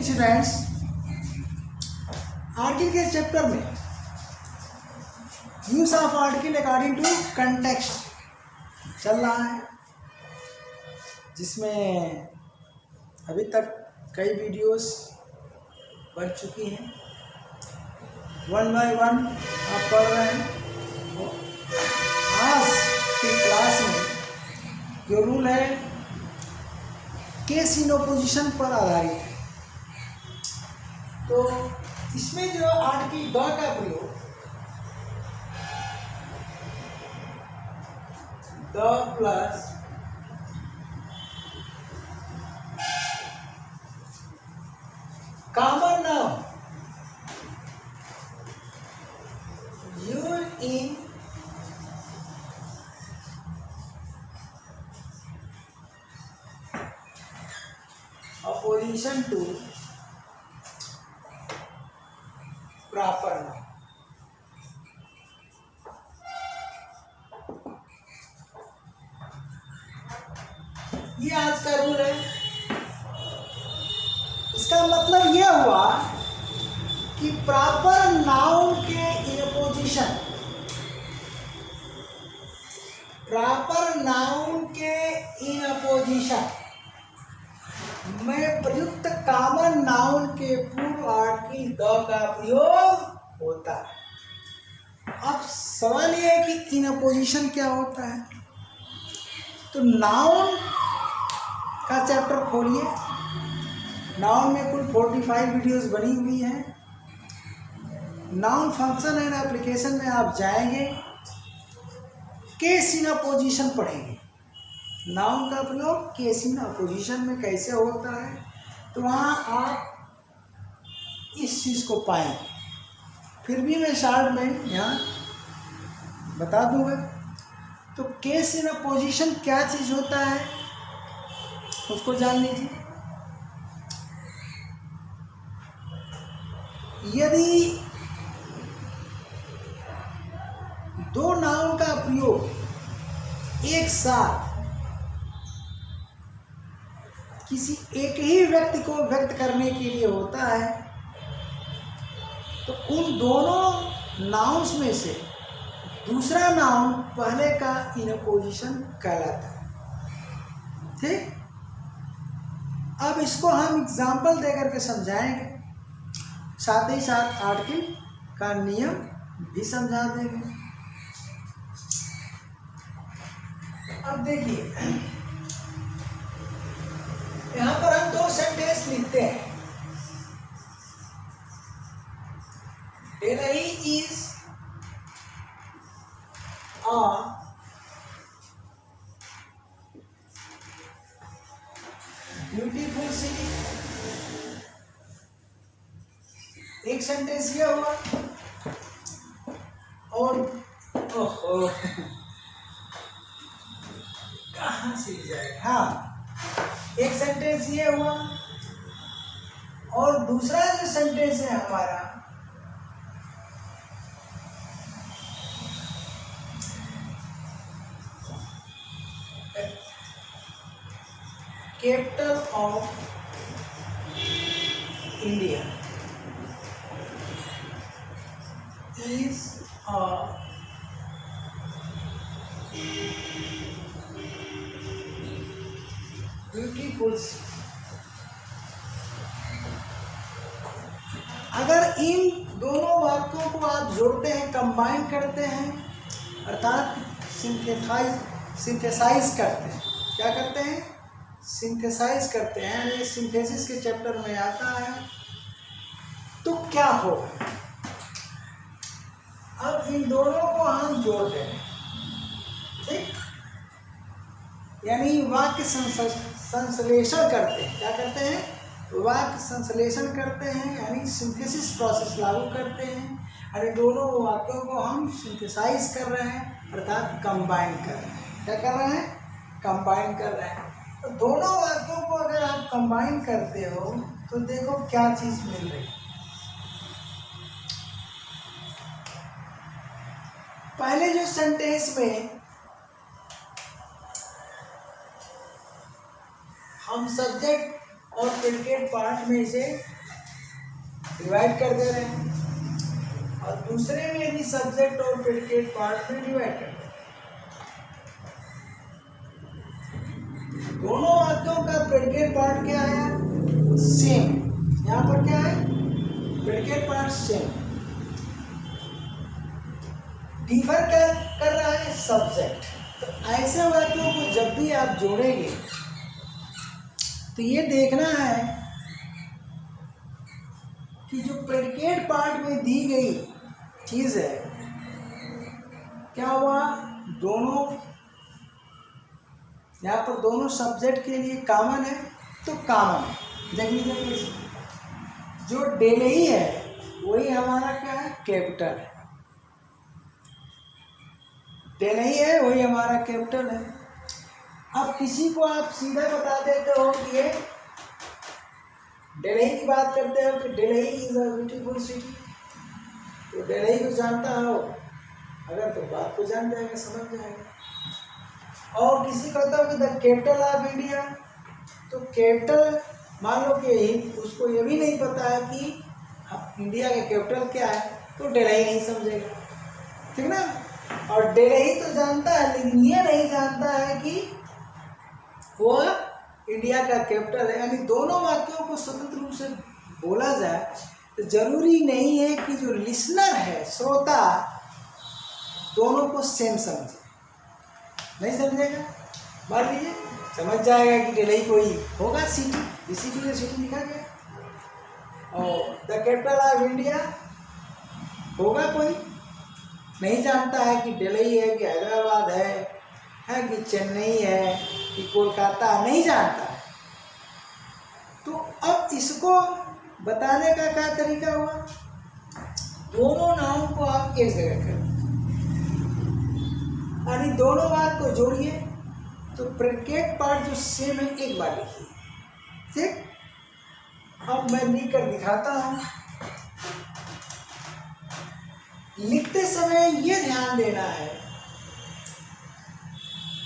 Students, article के chapter में use of article according to context चल रहा है, जिसमें अभी तक कई वीडियोस बन चुकी हैं। वन बाय वन आप पढ़ रहे हैं। आज की क्लास में जो रूल है केस इन ओपोजिशन पर आधारित है। तो इसमें जो आर्टिकल द का प्रयोग the plus common noun use in opposition to proper noun। ये आज का रूल है। इसका मतलब ये हुआ कि प्रॉपर नाउन के इन अपोजिशन, प्रॉपर नाउन के इन अपोजिशन में प्रयुक्त कॉमन नाउन के पूर्व आर्टिकल द का प्रयोग होता है। अब सवाल यह है कि इन अपोजिशन क्या होता है। तो नाउन का चैप्टर खोलिए। नाउन में कुल 45 वीडियोस बनी हुई हैं। नाउन फंक्शन एंड एप्लीकेशन में आप जाएंगे, केस इन अपोजिशन पढ़ेंगे। नाउन का प्रयोग केस इन अपोजिशन में कैसे होता है, तो वहाँ आप इस चीज़ को पाएंगे। फिर भी मैं शॉर्ट में यहाँ बता दूंगा। तो केस इन अपोजिशन क्या चीज़ होता है उसको जान लीजिए। यदि दो नाउन का प्रयोग एक साथ किसी एक ही व्यक्ति को व्यक्त करने के लिए होता है, तो उन दोनों नाउन्स में से दूसरा नाउन पहले का इन अपोजिशन कहलाता है। ठीक, अब इसको हम एग्जाम्पल देकर के समझाएंगे, साथ ही साथ आर्टिकल का नियम भी समझा देंगे। अब देखिए, यहाँ पर हम दो सेंटेंस लिखते हैं। Delhi is a beautiful city। एक सेंटेंस ये हुआ। और ओहो कहाँ से जाए। हाँ, एक सेंटेंस ये हुआ और दूसरा जो सेंटेंस है हमारा, capital of India is a beautiful city. अगर इन दोनों वाक्यों को आप जोड़ते हैं, कंबाइन करते हैं, अर्थात सिंथेसाइज करते हैं। क्या करते हैं? सिंथेसाइज करते हैं। ये सिंथेसिस के चैप्टर में आता है। तो क्या होगा? अब इन दोनों को हम जोड़ते हैं, ठीक, यानी वाक्य संश्लेषण करते हैं। क्या करते हैं? वाक्य संश्लेषण करते हैं, यानी सिंथेसिस प्रोसेस लागू करते हैं। और दोनों वाक्यों को हम सिंथेसाइज कर रहे हैं, अर्थात कंबाइन कर रहे हैं। क्या कर रहे हैं? कंबाइन कर रहे हैं। तो दोनों वाक्यों को अगर आप कंबाइन करते हो तो देखो क्या चीज़ मिल रही है। पहले जो सेंटेंस में हम सब्जेक्ट और प्रेडिकेट पार्ट में इसे डिवाइड कर दे रहे हैं, और दूसरे में यदि सब्जेक्ट और प्रेडिकेट पार्ट में डिवाइड कर दे रहे हैं। दोनों वाक्यों का प्रेडिकेट पार्ट क्या है? सेम। यहाँ पर क्या है? Predicate part same. डिफर कर रहा है सब्जेक्ट। तो ऐसे वाक्यों को जब भी आप जोड़ेंगे तो ये देखना है कि जो प्रेडिकेट पार्ट में दी गई चीज़ है, क्या हुआ, दोनों यहाँ पर दोनों सब्जेक्ट के लिए कॉमन है, तो कॉमन है। देख लीजिए, जो डेलही है वही हमारा क्या है? कैपिटल है। डेलही है वही हमारा कैपिटल है। अब किसी को आप सीधा बता देते हो कि ये डेलही की बात करते हो कि Delhi is a beautiful city, तो डेलही को जानता हो अगर तो बात को जान जाएगा, समझ जाएगा। और किसी को कहता हो कि द कैपिटल ऑफ इंडिया, तो कैपिटल मान लो कि उसको ये भी नहीं पता है कि इंडिया का कैपिटल क्या है, तो डेलही नहीं समझेगा, ठीक ना। और डेलही तो जानता है, लेकिन ये नहीं जानता है कि वो इंडिया का कैपिटल है। यानी दोनों वाक्यों को स्वतंत्र रूप से बोला जाए तो जरूरी नहीं है कि जो लिसनर है, श्रोता, दोनों को सेम समझे। नहीं समझेगा, मान लीजिए समझ जाएगा कि डेलही कोई होगा सिटी, इसीलिए सिटी लिखा गया, और द कैपिटल ऑफ इंडिया होगा कोई, नहीं जानता है कि दिल्ली है कि हैदराबाद है कि चेन्नई है कि कोलकाता, नहीं जानता है। तो अब इसको बताने का क्या तरीका हुआ? दोनों नाउन को आप एक जगह कर, यानी दोनों बात को जोड़िए, तो प्रेडिकेट पार्ट जो सेम है एक बार लिखिए, ठीक। अब मैं लिख कर दिखाता हूँ। लिखते समय ये ध्यान देना है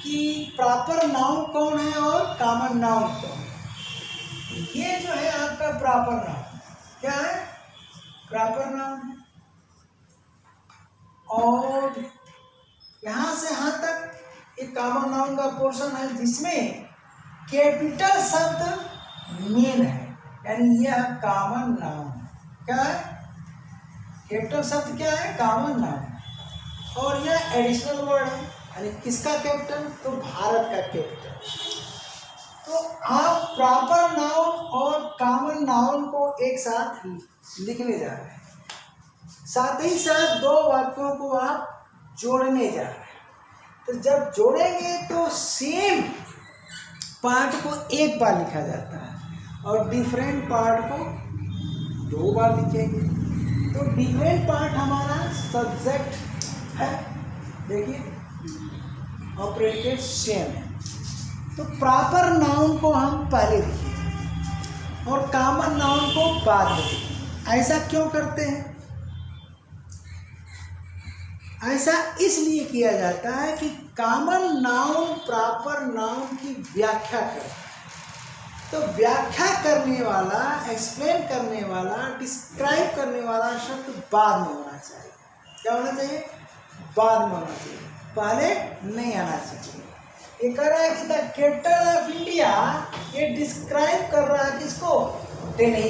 कि प्रॉपर नाउन कौन है और कॉमन नाउन कौन है। ये जो है आपका प्रॉपर नाउन, क्या है? प्रॉपर नाउन है। और यहाँ से यहाँ तक एक कॉमन नाउन का पोर्शन है जिसमें कैपिटल शब्द मेन है, यानी यह कॉमन नाउन है। क्या है? कैपिटल शब्द क्या है? Common noun. और यह एडिशनल वर्ड है, यानी किसका कैपिटल? तो भारत का कैपिटल। तो आप प्रॉपर नाउन और कॉमन नाउन को एक साथ लिखने जा रहे हैं, साथ ही साथ दो वाक्यों को आप जोड़ने जा रहे हैं। तो जब जोड़ेंगे तो सेम पार्ट को एक बार लिखा जाता है और डिफरेंट पार्ट को दो बार लिखेंगे। तो डिफरेंट पार्ट हमारा सब्जेक्ट है, देखिए, और प्रेडिकेट सेम है। तो प्रॉपर नाउन को हम पहले लिखें और कॉमन नाउन को बाद में लिखें। ऐसा क्यों करते हैं? ऐसा इसलिए किया जाता है कि कॉमन नाउन प्रॉपर नाउन की व्याख्या करता है। तो व्याख्या करने वाला, एक्सप्लेन करने वाला, डिस्क्राइब करने वाला शब्द बाद में होना चाहिए। क्या होना चाहिए? बाद में होना चाहिए, पहले नहीं आना चाहिए। ये कह रहा है कि द कैपिटल ऑफ इंडिया, ये डिस्क्राइब कर रहा है किसको? दिल्ली।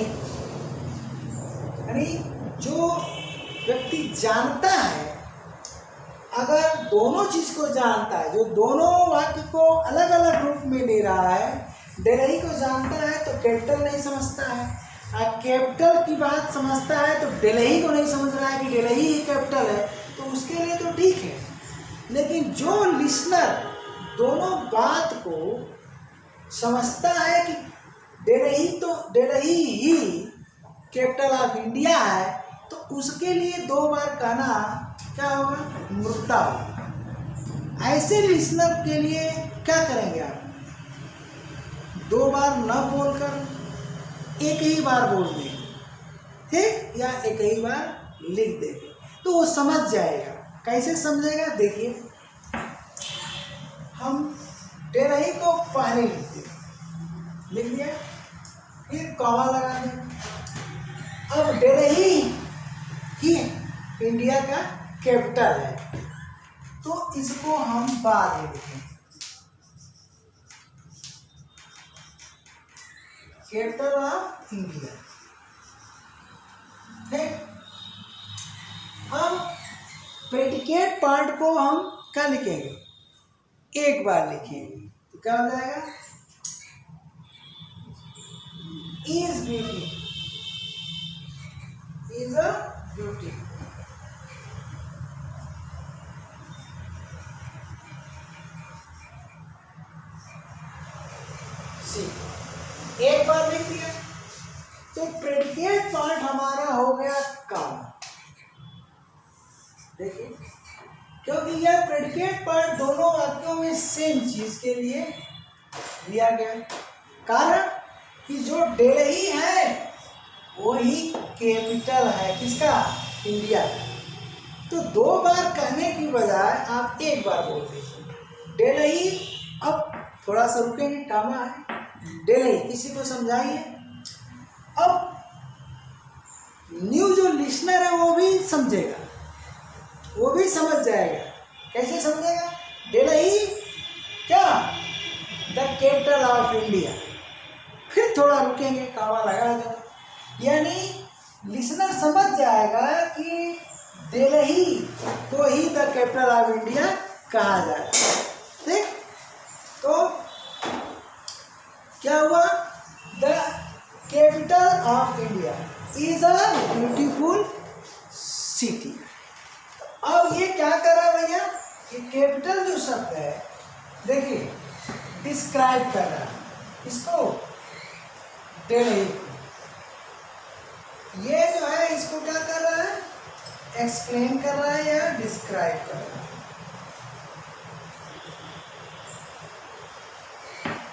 यानी जो व्यक्ति जानता है, अगर दोनों चीज को जानता है, जो दोनों वाक्य को अलग अलग रूप में ले रहा है, दिल्ली को जानता है तो कैपिटल नहीं समझता है, और कैपिटल की बात समझता है तो दिल्ली को नहीं समझ रहा है कि दिल्ली ही कैपिटल है, तो उसके लिए तो ठीक है। लेकिन जो लिसनर दोनों बात को समझता है कि दिल्ली ही कैपिटल ऑफ इंडिया है, तो उसके लिए दो बार कहना क्या होगा? मृता होगा। ऐसे लिसनर के लिए क्या करेंगे आप? दो बार न बोलकर एक ही बार बोल देंगे, ठीक, या एक ही बार लिख देंगे, तो वो समझ जाएगा। कैसे समझेगा? देखिए, हम दिल्ली को पहले लिख दिया, फिर कॉमा लगा दें। अब दिल्ली ही इंडिया का कैपिटल है, तो इसको हम बाद में लिखेंगे। Capital of India. ठीक, हम प्रेडिकेट पार्ट को हम क्या लिखेंगे? एक बार लिखेंगे, तो क्या हो जाएगा? Is beauty, is a beauty. See, एक बार लिख दिया, तो प्रेडिकेट पार्ट हमारा हो गया काम। देखिए, क्योंकि यह प्रेडिकेट पार्ट दोनों वाक्यों में सेम चीज के लिए दिया गया, कारण कि जो दिल्ली है वही कैपिटल है किसका? इंडिया का। तो दो बार कहने की बजाय आप एक बार बोल दीजिए दिल्ली। अब थोड़ा सा रुकेंगे, कामा है दिल्ली, किसी को समझाइए। अब न्यू जो लिसनर है वो भी समझेगा, वो भी समझ जाएगा। कैसे समझेगा? दिल्ली क्या? The capital of India. फिर थोड़ा रुकेंगे, कामा लगा दो, यानी लिसनर समझ जाएगा कि दिल्ली को ही द कैपिटल ऑफ इंडिया कहा जाएगा। ठीक, तो क्या हुआ? The capital of India is a beautiful city. अब ये क्या करा भैया? ये कैपिटल जो शब्द है, देखिए डिस्क्राइब कर रहा है इसको, दिल्ली। ये जो है इसको क्या कर रहा है? एक्सप्लेन कर रहा है या डिस्क्राइब कर रहा है।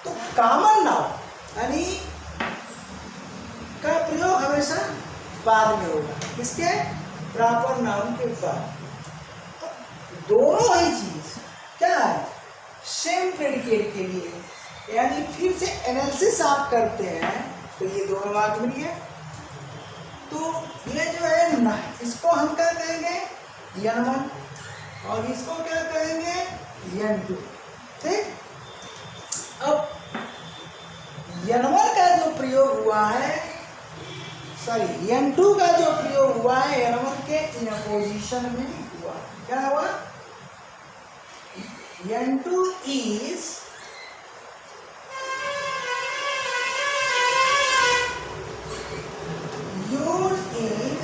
तो कॉमन नाउन यानी का प्रयोग हमेशा बाद में होगा, किसके? प्रॉपर नाउन के बाद। दोनों ही चीज क्या है? सेम प्रेडिकेट के लिए, यानी फिर से एनालिसिस आप करते हैं तो ये दोनों बात मिल गया। तो ये जो है ना, इसको हम क्या कहेंगे? N1, और इसको क्या कहेंगे? N2। ठीक, अब N1 का जो प्रयोग हुआ है, सॉरी N2 का जो प्रयोग हुआ है N1 के इन अपोजिशन में हुआ। क्या हुआ? N2 is used in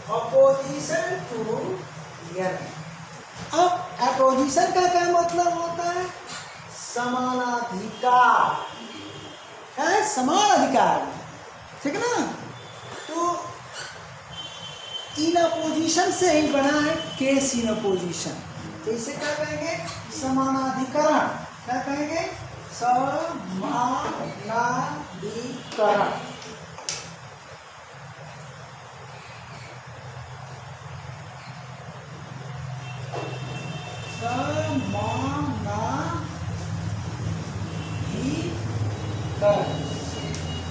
opposition to N। अब अपोजिशन का क्या मतलब होता है? समानाधिकार है, समान अधिकार, ठीक है ना? तो इन अपोजिशन से ही बना है केस इन अपोजिशन, तो इसे क्या कहेंगे? समानाधिकरण। क्या कहेंगे? समानाधिकरण।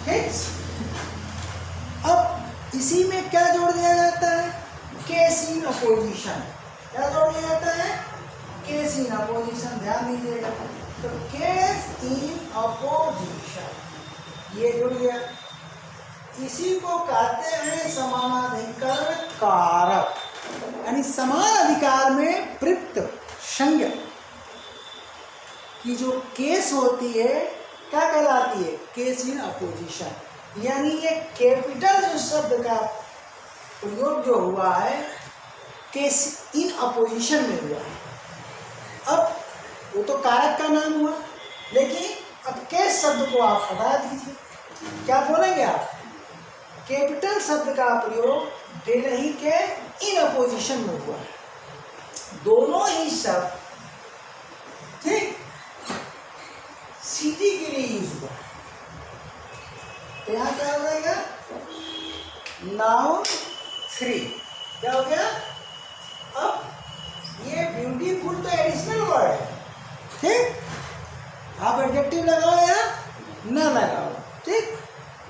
ठीक, अब इसी में क्या जोड़ दिया जाता है? Case in opposition. क्या जोड़ दिया जाता है? Case in opposition. ध्यान दीजिएगा, तो केस इन अपोजिशन ये जुड़ गया। इसी को कहते हैं समानाधिकरण कारक, यानी समान अधिकार में प्रयुक्त संज्ञा की जो केस होती है क्या कहलाती है? Case in opposition. यानी ये कैपिटल जो शब्द का प्रयोग जो हुआ है केस इन अपोजिशन में हुआ है। अब वो तो कारक का नाम हुआ, लेकिन अब केस शब्द को आप हटा दीजिए, क्या बोलेंगे आप? कैपिटल शब्द का प्रयोग दिल्ली के इन अपोजिशन में हुआ है। दोनों ही शब्द ठीक सिटी के लिए यूज हुआ है। तो यहाँ क्या हो जाएगा? नाउन 3 क्या हो गया? अब ये ब्यूटीफुल तो एडिशनल वर्ड है, ठीक, आप एडजेक्टिव लगाओ या न लगाओ। ठीक,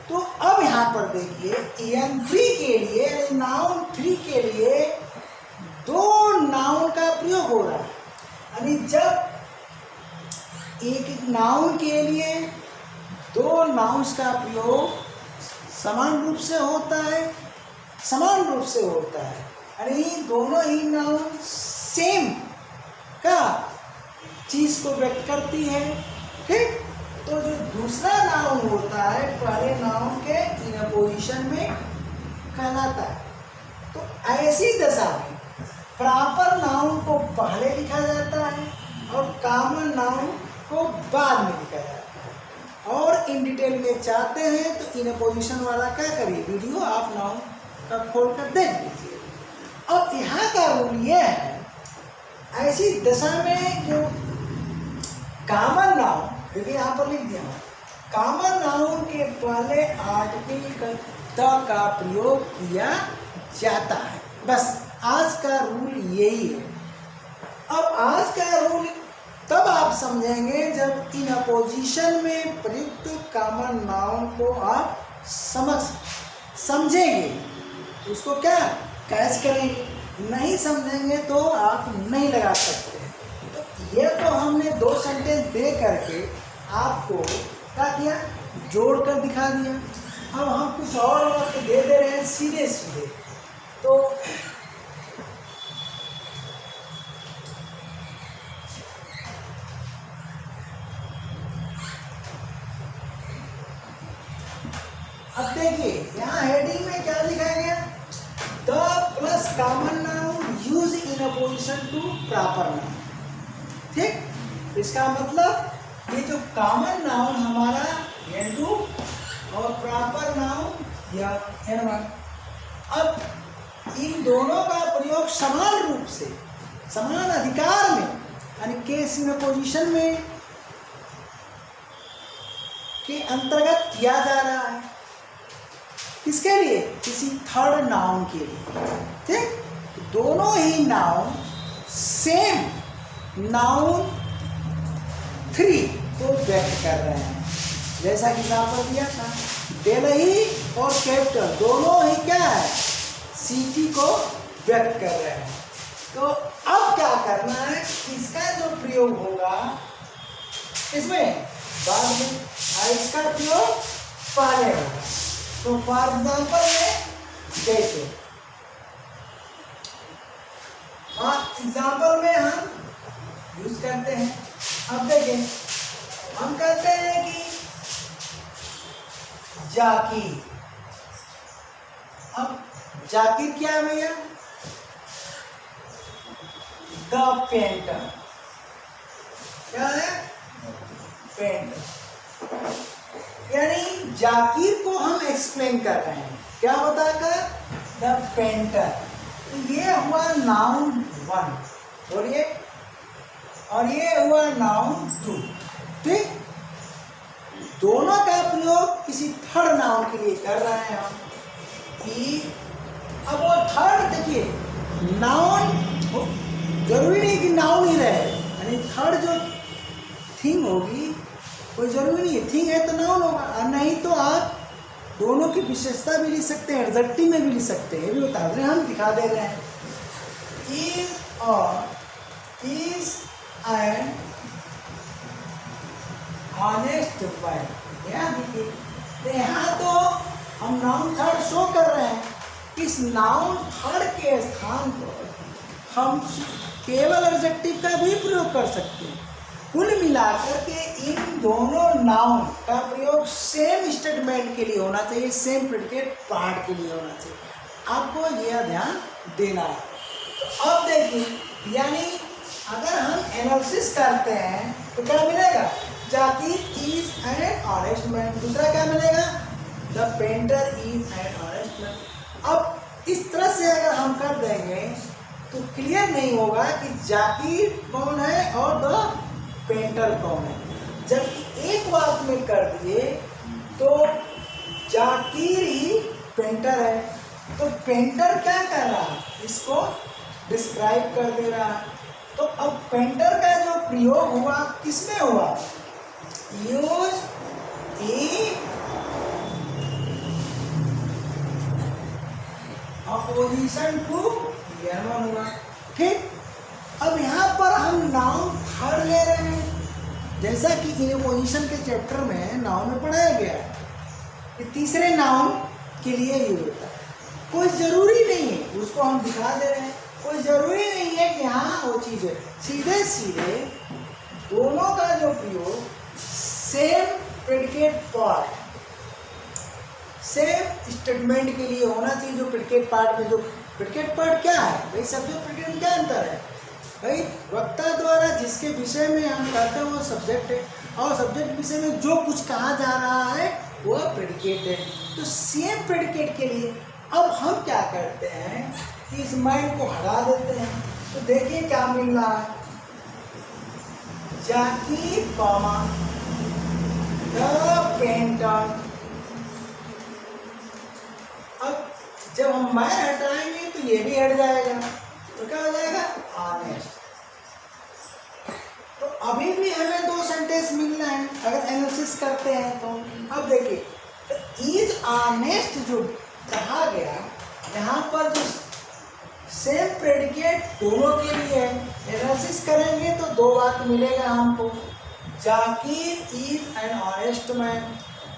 तो अब यहाँ पर देखिए EN3 के लिए, नाउन 3 के लिए दो नाउन का प्रयोग हो रहा है। यानी जब एक नाउन के लिए दो नाउन्स का प्रयोग समान रूप से होता है, यानी दोनों ही नाउन सेम का चीज को व्यक्त करती है। ठीक, तो जो दूसरा नाउन होता है पहले नाउन के इनपोजिशन में कहलाता है। तो ऐसी दशा में प्रॉपर नाउन को पहले लिखा जाता है और कॉमन नाउन को बाद में लिखा जाता है। और इन डिटेल में चाहते हैं तो इनपोजिशन वाला क्या करिए, वीडियो आप नाउन का खोल कर देख लीजिए। अब यहाँ का रूल ये है, ऐसी दशा में जो कॉमन नाउन, देखिए यहाँ पर लिख दिया, कॉमन नाउन के पहले आर्टिकल द का प्रयोग किया जाता है। बस आज का रूल यही है। अब आज का रूल तब आप समझेंगे जब इन अपोजिशन में प्रयुक्त कॉमन नाउन को आप समझेंगे, उसको क्या कैच करेंगे। नहीं समझेंगे तो आप नहीं लगा सकते। तो ये तो हमने दो सेंटेंस दे करके आपको क्या किया, जोड़ कर दिखा दिया। अब हम कुछ और वाक्य दे रहे हैं सीधे सीधे। तो अब देखिए यहाँ हेडिंग में क्या लिखा गया, the plus common noun use in apposition to proper noun. ठीक, इसका मतलब ये जो कॉमन नाउन हमारा N2 और प्रॉपर नाउन या N1, अब इन दोनों का प्रयोग समान रूप से समान अधिकार में, यानी केस इन अपोजिशन में के अंतर्गत किया जा रहा है। किसके लिए, किसी थर्ड नाउन के लिए। ठीक, दोनों ही नाउन सेम नाउन 3 को व्यक्त कर रहे हैं। जैसा कि एग्जाम्पल दिया था, डेलही और कैपिटल दोनों ही क्या है, सिटी को व्यक्त कर रहे हैं। तो अब क्या करना है, इसका जो प्रयोग होगा इसमें बाद में, इसका प्रयोग पहले होगा। तो फॉर एग्जाम्पल में जैसे एग्जाम्पल में हम यूज करते हैं। अब देखें, हम कहते हैं कि जाकिर। अब जाकिर क्या है भैया, द पेंटर। क्या है, पेंटर। यानी जाकिर को हम एक्सप्लेन कर रहे हैं, क्या बताकर, द पेंटर। तो ये हुआ नाउन 1, बोलिए, और ये हुआ नाउन 2। ठीक, दोनों का प्रयोग किसी थर्ड नाउन के लिए कर रहे हैं हम कि अब वो थर्ड, देखिए नाउन जरूरी नहीं कि नाउन ही रहे, यानी थर्ड जो थिंग होगी कोई जरूरी नहीं है, थिंग है तो नाउन होगा, और नहीं तो आप दोनों की विशेषता भी लिख सकते हैं, एडजेक्टिव में भी लिख सकते हैं। ये भी बता रहे हैं, हम दिखा दे रहे हैं। इज और इज एंड ऑनेस्ट बाय, यहाँ तो हम नाउन थर्ड शो कर रहे हैं। इस नाउन थर्ड के स्थान पर हम केवल एडजेक्टिव का भी प्रयोग कर सकते हैं। कुल मिलाकर के इन दोनों नाउन का प्रयोग सेम स्टेटमेंट के लिए होना चाहिए, सेम प्रेडिकेट पार्ट के लिए होना चाहिए। आपको यह ध्यान देना है। तो अब देखिए, यानी अगर हम एनालिसिस करते हैं तो क्या मिलेगा, Zakir is an honest man. दूसरा क्या मिलेगा, the painter is an honest man. अब इस तरह से अगर हम कर देंगे तो क्लियर नहीं होगा कि जाकिर कौन है और द पेंटर कौन है। जब एक बात में कर दिए तो जाकिर ही पेंटर है, तो पेंटर क्या कर रहा है, इसको डिस्क्राइब कर दे रहा है। तो अब पेंटर का जो प्रयोग हुआ किसमें हुआ? Use in apposition to N1 हुआ। ठीक, अब यहाँ पर हम नाउन थर्ड ले रहे हैं, जैसा कि इन अपोजिशन के चैप्टर में नाउन में पढ़ाया गया है कि तीसरे नाउन के लिए यूज होता है। कोई ज़रूरी नहीं है, उसको हम दिखा दे रहे हैं, कोई ज़रूरी नहीं है कि हाँ वो चीज़ है। सीधे सीधे दोनों का जो प्रयोग same predicate part, same statement के लिए होना चाहिए। जो प्रेडिकेट पार्ट में, जो प्रेडिकेट पार्ट क्या है भाई, सब्जेक्ट प्रेडिकेट में क्या अंतर है भाई? वक्ता द्वारा जिसके विषय में हम कहते हैं वो सब्जेक्ट है, और सब्जेक्ट विषय में जो कुछ कहा जा रहा है वो प्रेडिकेट है। तो सेम प्रेडिकेट के लिए अब हम क्या करते हैं कि इस माइंड को हटा देते हैं। तो देखिए क्या मिल रहा है, जाकी कॉमा द पेंटर। अब जब हम माइंड हटाएंगे तो ये भी हट जाएगा, तो क्या हो जाएगा? ऑनेस्ट। तो अभी भी हमें दो सेंटेंस मिलना है अगर एनालिसिस करते हैं तो। अब देखिए, तो इज ऑनेस्ट जो कहा गया, यहाँ पर जो सेम प्रेडिकेट दोनों के लिए एनालिसिस करेंगे तो दो बात मिलेगा हमको, Zakir is an honest man,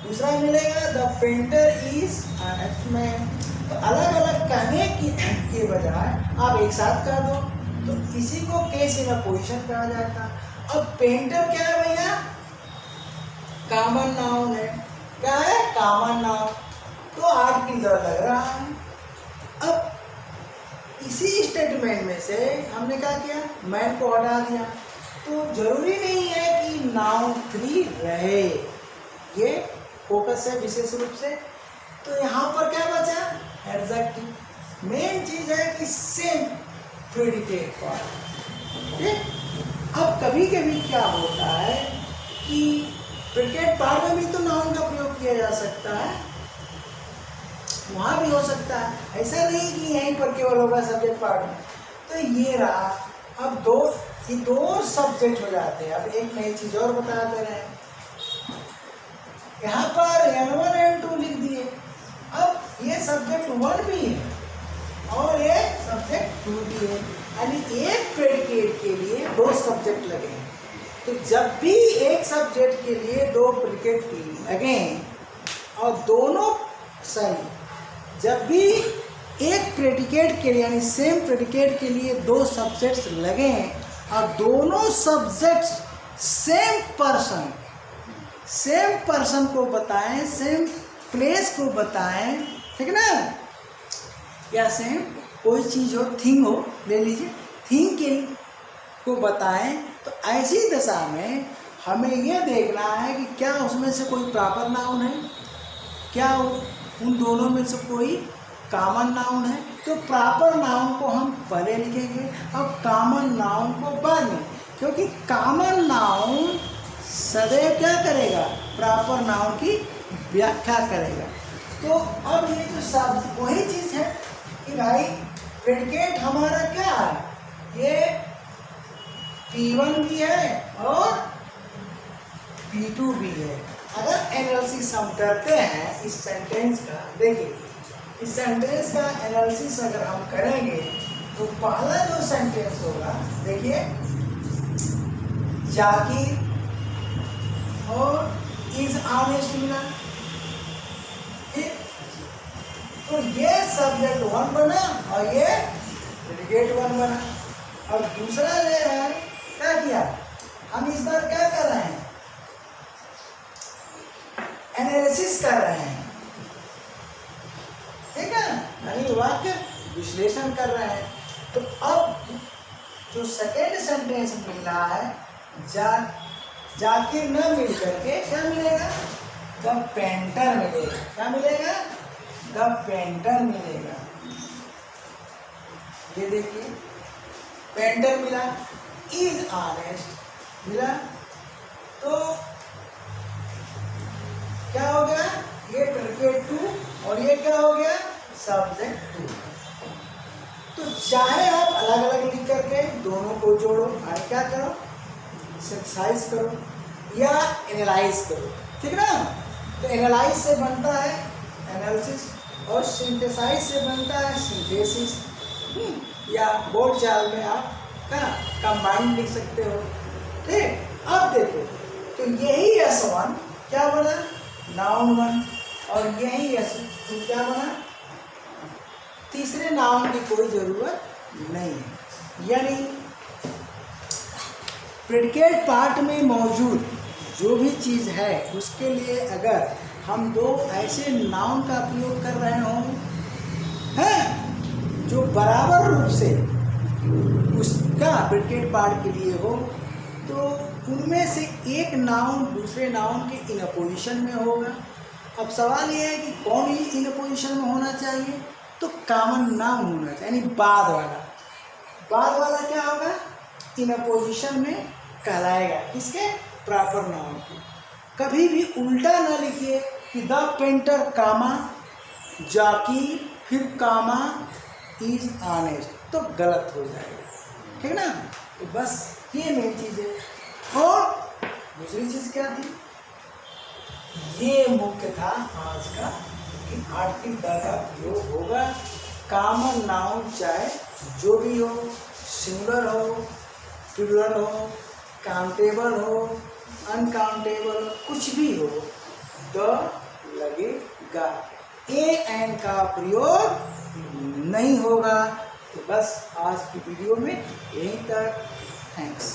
दूसरा मिलेगा the painter is honest man. तो अलग अलग कहने की बजाय आप एक साथ कर दो, तो इसी को केस इन अपोजिशन कहा जाता है। अब पेंटर क्या है भैया? कॉमन नाउन है। क्या है? Common noun. तो आर्टिकल लग रहा है। अब इसी स्टेटमेंट में से हमने क्या किया? मैन को हटा दिया। तो जरूरी नहीं है कि नाउन 3 रहे, ये फोकस है विशेष रूप से। तो यहाँ पर क्या बचा? एडजेक्टिव। मेन चीज है कि सेम प्रेडिकेट पार्ट। ठीक, अब कभी कभी क्या होता है कि प्रेडिकेट पार्ट में भी तो नाउन का प्रयोग किया जा सकता है, वहाँ भी हो सकता है, ऐसा नहीं कि यहीं पर केवल होगा सब्जेक्ट पार्ट में। तो ये रहा। अब ये दो सब्जेक्ट हो जाते हैं। अब एक नई चीज और बता दे रहे हैं, यहाँ पर N1 N2 लिख दिए। अब ये सब्जेक्ट 1 भी है और ये सब्जेक्ट 2 भी है, यानी एक प्रेडिकेट के लिए दो सब्जेक्ट लगे हैं। तो जब भी एक सब्जेक्ट के लिए दो प्रेडिकेट लगे और दोनों जब भी एक प्रेडिकेट के लिए यानी सेम प्रेडिकेट के लिए दो सब्जेक्ट्स लगे और दोनों सब्जेक्ट्स सेम पर्सन को बताएं, सेम प्लेस को बताएं, ठीक है ना, या सेम कोई चीज़ हो, थिंग हो, ले लीजिए, थिंग को बताएं। तो ऐसी दशा में हमें यह देखना है कि क्या उसमें से कोई प्रॉपर नाउन है, क्या उन दोनों में से कोई कॉमन नाउन है। तो प्रॉपर नाउन को हम पहले लिखेंगे और कॉमन नाउन को बाद में, क्योंकि कॉमन नाउन सदैव क्या करेगा? प्रॉपर नाउन की व्याख्या करेगा। तो अब ये जो शब्द वही चीज़ है कि भाई प्रेडिकेट हमारा क्या है? ये P1 भी है और P2 भी है। अगर एनालिसिस हम करते हैं इस सेंटेंस का, देखिए इस सेंटेंस का एनालिसिस अगर हम करेंगे तो पहला जो सेंटेंस होगा, देखिए जाकिर और इज ऑनेस्ट मिला, ठीक। तो ये सब्जेक्ट 1 बना और ये प्रेडिकेट 1 बना। और दूसरा ये है, क्या किया हम इस बार? क्या कर रहे हैं? एनालिसिस कर रहे हैं, ठीक है, यानी वाक्य विश्लेषण कर रहे हैं। तो अब जो सेकेंड सेंटेंस मिल रहा है, जाकिर न मिल करके क्या मिलेगा? द पेंटर मिलेगा। क्या मिलेगा? द पेंटर मिलेगा। ये देखिए पेंटर मिला, इज ऑनेस्ट मिला। तो क्या हो गया? ये प्रेडिकेट 2 और ये क्या हो गया? सब्जेक्ट 2। तो चाहे आप अलग अलग लिख करके दोनों को जोड़ो और क्या करो, सिंथेसाइज करो या एनालाइज करो, ठीक ना। तो एनालाइज से बनता है एनालिसिस और सिंथेसाइज से बनता है सिंथेसिस, या बोल चाल में आप क्या कंबाइंड लिख सकते हो, ठीक। अब देखो, तो यही S1 क्या बना, नाउन 1, और यही S2 क्या बना, तीसरे नाउन की कोई जरूरत नहीं है। यानी प्रेडिकेट पार्ट में मौजूद जो भी चीज़ है उसके लिए अगर हम दो ऐसे नाउन का प्रयोग कर रहे हों हैं जो बराबर रूप से उसका प्रेडिकेट पार्ट के लिए हो, तो उनमें से एक नाउन दूसरे नाउन के इन अपोजिशन में होगा। अब सवाल यह है कि कौन ही इन अपोजिशन में होना चाहिए, तो कॉमन नाउन होना चाहिए, यानी बाद वाला क्या होगा, इन अपोजिशन में कहलाएगा, किसके, प्रॉपर नाउन के। कभी भी उल्टा ना लिखिए कि द पेंटर कामा जाकिर फिर कामा इज ऑनेस्ट, तो गलत हो जाएगा, ठीक ना। तो बस ये मेन चीज़ है। और दूसरी चीज़ क्या थी, ये मुख्य था आज का कि आर्टिकल द का प्रयोग होगा कॉमन नाउन, चाहे जो भी हो, सिंगुलर हो, प्लूरल हो, काउंटेबल हो, अनकाउंटेबल, कुछ भी हो, द लगेगा, ए एन का प्रयोग नहीं होगा। तो बस आज की वीडियो में यहीं तक, थैंक्स।